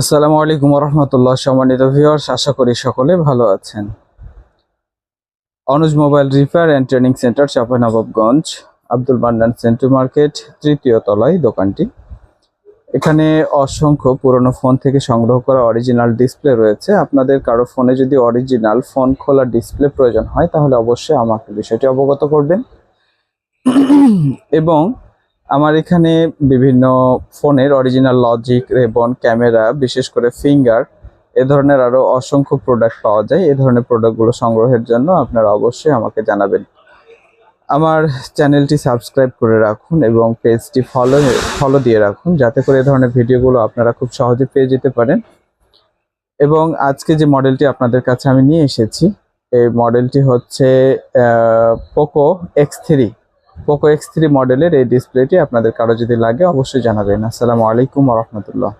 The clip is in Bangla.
আসসালামু আলাইকুম রহমতুল্লাহ। সম্মানিত ভিউয়ার্স, আশা করি সকলে ভালো আছেন। Anuj mobile repair and training centre, Chapainawabganj, Abdul Mannan Sentu market, তৃতীয় তলায় দোকানটি। এখানে অসংখ্য পুরনো ফোন থেকে সংগ্রহ করা অরিজিনাল ডিসপ্লে রয়েছে। আপনাদের কারো ফোনে যদি অরিজিনাল ফোন খোলা ডিসপ্লে প্রয়োজন হয় তাহলে অবশ্যই আমাকে বিষয়টি অবগত করবেন। এবং আমার এখানে বিভিন্ন ফোনের অরিজিনাল লজিক, রেবন, ক্যামেরা, বিশেষ করে ফিঙ্গার, এ ধরনের আরো অসংখ্য প্রোডাক্ট পাওয়া যায়। এই ধরনের প্রোডাক্টগুলো সংগ্রহের জন্য আপনারা অবশ্যই আমাকে জানাবেন। আমার চ্যানেলটি সাবস্ক্রাইব করে রাখুন এবং পেজটি ফলো দিয়ে রাখুন, যাতে করে এই ধরনের ভিডিওগুলো আপনারা খুব সহজে পেয়ে যেতে পারেন। এবং আজকে যে মডেলটি আপনাদের কাছে আমি নিয়ে এসেছি, এই মডেলটি হচ্ছে পোকো X3। পোকো X3 মডেলের এই ডিসপ্লেটি আপনাদের কারো যদি লাগে অবশ্যই জানাবেন। আসসালামু আলাইকুম রহমতুল্লাহ।